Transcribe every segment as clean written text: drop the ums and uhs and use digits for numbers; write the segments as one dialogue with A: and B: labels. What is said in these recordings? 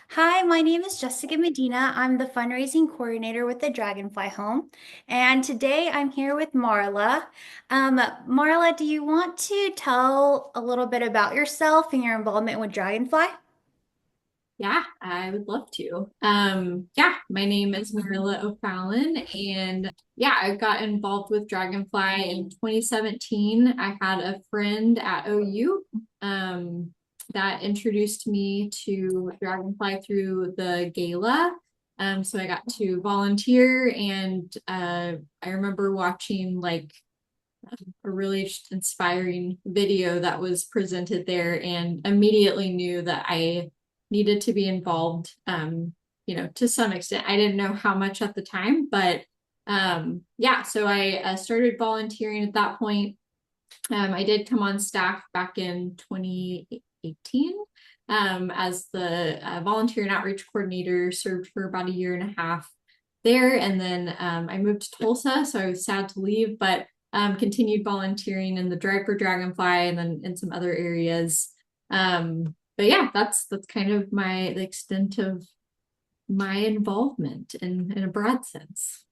A: Hi, my name is Jessica Medina. I'm the fundraising coordinator with the Dragonfly Home. And today I'm here with Marla. Marla, do you want to tell a little bit about yourself and your involvement with Dragonfly?
B: Yeah, I would love to. Yeah, my name is Marla O'Fallon, and yeah, I got involved with Dragonfly in 2017. I had a friend at OU that introduced me to Dragonfly through the gala. So I got to volunteer, and I remember watching like a really inspiring video that was presented there and immediately knew that I needed to be involved, to some extent. I didn't know how much at the time, but yeah, so I started volunteering at that point. I did come on staff back in 2018 as the volunteer and outreach coordinator, served for about a year and a half there. And then I moved to Tulsa, so I was sad to leave, but continued volunteering in the Drive for Dragonfly and then in some other areas. But yeah, that's kind of the extent of my involvement in a broad sense.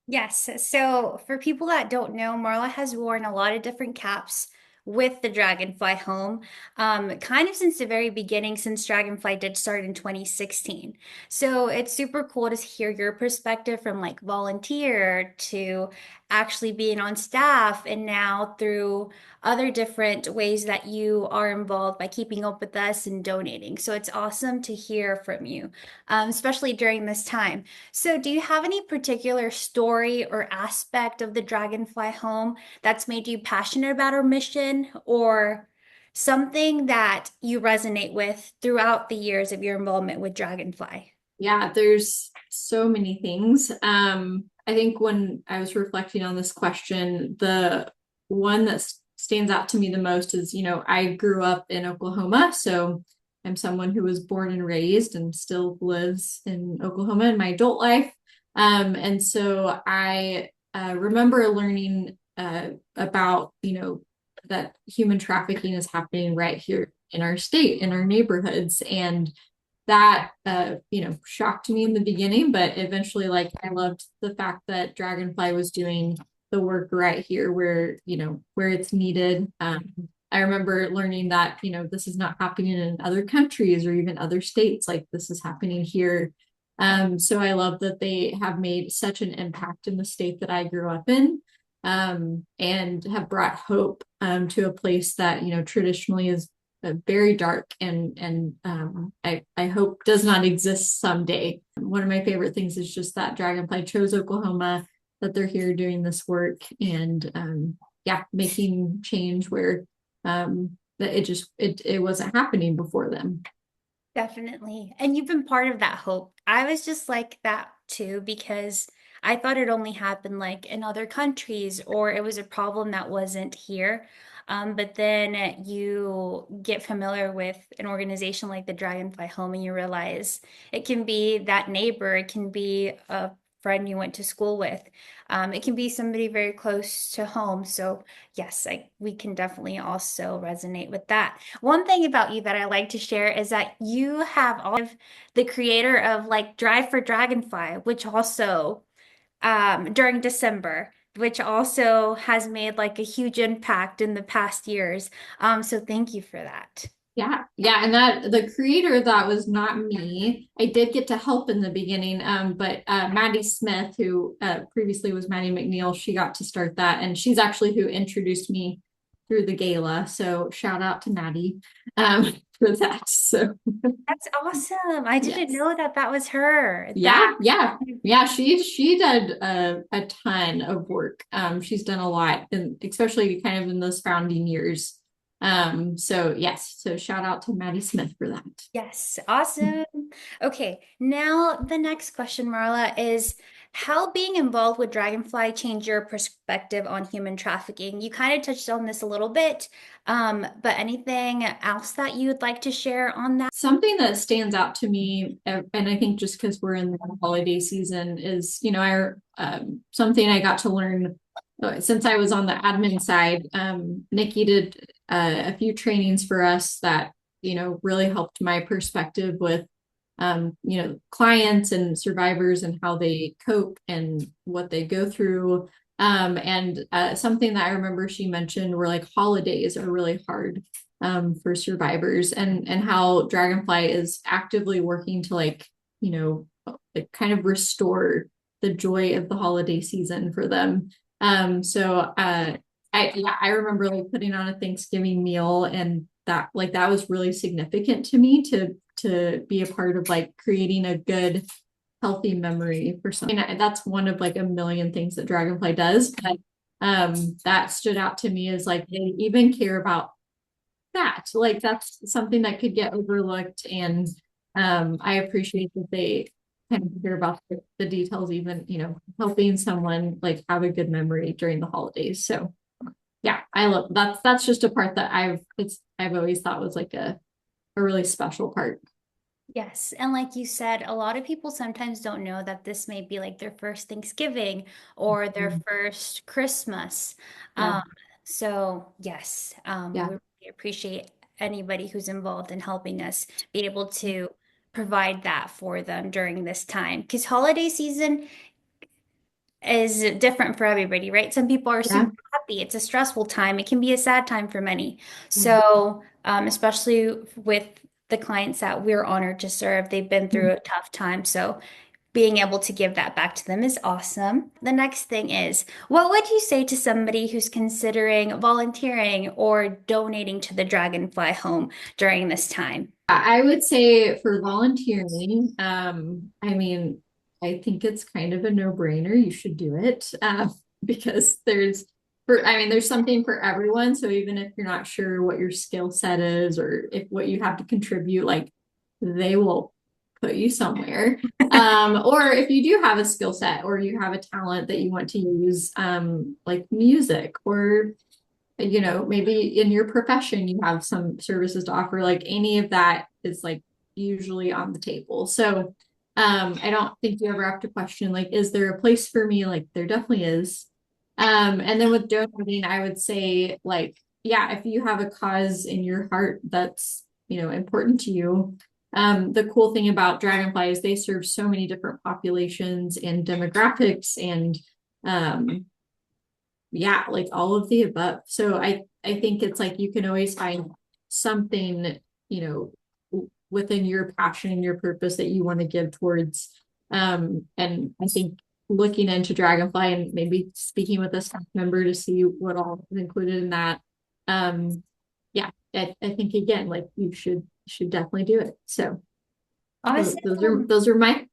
A: Yes. So for people that don't know, Marla has worn a lot of different caps with the Dragonfly home, kind of since the very beginning, since Dragonfly did start in 2016. So it's super cool to hear your perspective from like volunteer to actually being on staff and now through other different ways that you are involved by keeping up with us and donating. So it's awesome to hear from you, especially during this time. So, do you have any particular story or aspect of the Dragonfly home that's made you passionate about our mission or something that you resonate with throughout the years of your involvement with Dragonfly?
B: Yeah, there's so many things. I think when I was reflecting on this question, the one that stands out to me the most is, I grew up in Oklahoma, so I'm someone who was born and raised and still lives in Oklahoma in my adult life. And so I remember learning about, that human trafficking is happening right here in our state, in our neighborhoods. And that shocked me in the beginning, but eventually like I loved the fact that Dragonfly was doing the work right here where it's needed. I remember learning that this is not happening in other countries or even other states, like this is happening here. So I love that they have made such an impact in the state that I grew up in, and have brought hope to a place that traditionally is very dark and I hope does not exist someday. One of my favorite things is just that Dragonfly chose Oklahoma, that they're here doing this work and yeah, making change where that it wasn't happening before them.
A: Definitely. And you've been part of that hope. I was just like that too because I thought it only happened like in other countries or it was a problem that wasn't here. But then you get familiar with an organization like the Dragonfly Home and you realize it can be that neighbor, it can be a friend you went to school with. It can be somebody very close to home. So yes, we can definitely also resonate with that. One thing about you that I like to share is that you have all of the creator of like Drive for Dragonfly, which also during December, which also has made like a huge impact in the past years. So thank you for that.
B: Yeah, and that the creator of that was not me. I did get to help in the beginning, but Maddie Smith, who previously was Maddie McNeil, she got to start that, and she's actually who introduced me through the gala. So shout out to Maddie for that. So
A: That's awesome. I didn't
B: yes,
A: know that that was her. That
B: yeah. She did a ton of work. She's done a lot, and especially kind of in those founding years. So yes, so shout out to Maddie Smith for that.
A: Yes, awesome. Okay, now the next question, Marla, is how being involved with Dragonfly changed your perspective on human trafficking? You kind of touched on this a little bit, but anything else that you would like to share on that?
B: Something that stands out to me, and I think just because we're in the holiday season, is something I got to learn since I was on the admin side. Nikki did a few trainings for us that really helped my perspective with clients and survivors and how they cope and what they go through. And something that I remember she mentioned were like holidays are really hard for survivors, and how Dragonfly is actively working to like kind of restore the joy of the holiday season for them. I remember like putting on a Thanksgiving meal, and that was really significant to me to be a part of like creating a good healthy memory for something. That's one of like a million things that Dragonfly does, but that stood out to me as like they even care about that. Like that's something that could get overlooked, and I appreciate that they kind of care about the details, even helping someone like have a good memory during the holidays. So yeah, I love that's just a part that I've always thought was like a really special part.
A: Yes, and like you said, a lot of people sometimes don't know that this may be like their first Thanksgiving or their
B: Mhm.
A: first Christmas.
B: Yeah,
A: Um, so yes,
B: yeah,
A: we really appreciate anybody who's involved in helping us be able to provide that for them during this time. Because holiday season is different for everybody, right? Some people are
B: yeah.
A: super happy. It's a stressful time. It can be a sad time for many.
B: Yeah.
A: So, especially with the clients that we're honored to serve, they've been through a tough time. So, being able to give that back to them is awesome. The next thing is, what would you say to somebody who's considering volunteering or donating to the Dragonfly home during this time?
B: I would say for volunteering, I mean, I think it's kind of a no-brainer. You should do it because I mean, there's something for everyone. So even if you're not sure what your skill set is or if what you have to contribute, like they will put you somewhere. Or if you do have a skill set or you have a talent that you want to use, like music or maybe in your profession you have some services to offer, like any of that is like usually on the table. So I don't think you ever have to question like, is there a place for me? Like there definitely is. And then with donating, I would say like, yeah, if you have a cause in your heart that's, important to you. The cool thing about Dragonfly is they serve so many different populations and demographics and um, yeah, like all of the above. So I think it's like you can always find something, within your passion and your purpose that you want to give towards. And I think looking into Dragonfly and maybe speaking with a staff member to see what all is included in that. Um, yeah, I think again, like you should definitely do it. So
A: Awesome.
B: those are my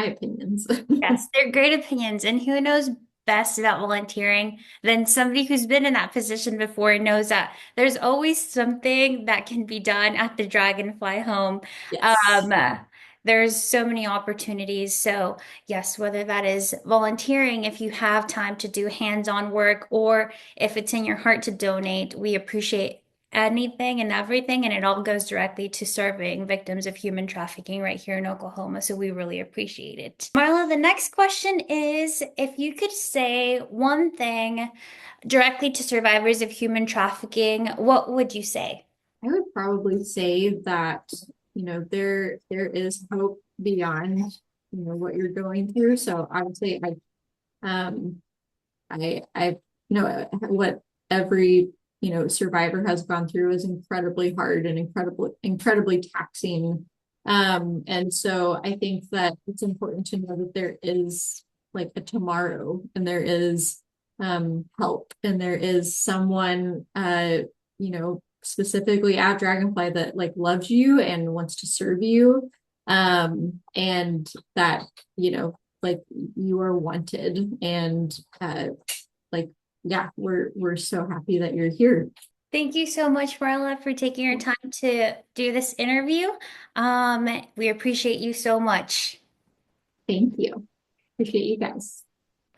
B: opinions.
A: Yes, they're great opinions. And who knows best about volunteering than somebody who's been in that position before and knows that there's always something that can be done at the Dragonfly home.
B: Yes.
A: Um, uh, there's so many opportunities. So, yes, whether that is volunteering, if you have time to do hands-on work, or if it's in your heart to donate, we appreciate anything and everything, and it all goes directly to serving victims of human trafficking right here in Oklahoma. So we really appreciate it. Marla, the next question is if you could say one thing directly to survivors of human trafficking, what would you say?
B: I would probably say that, there is hope beyond, what you're going through. So I would say um I know what every, survivor has gone through is incredibly hard and incredibly taxing. And so I think that it's important to know that there is like a tomorrow and there is help and there is someone specifically at Dragonfly that like loves you and wants to serve you. And that, like you are wanted and like yeah, we're so happy that you're here.
A: Thank you so much, Marla, for taking your time to do this interview. We appreciate you so much.
B: Thank you. Appreciate you guys.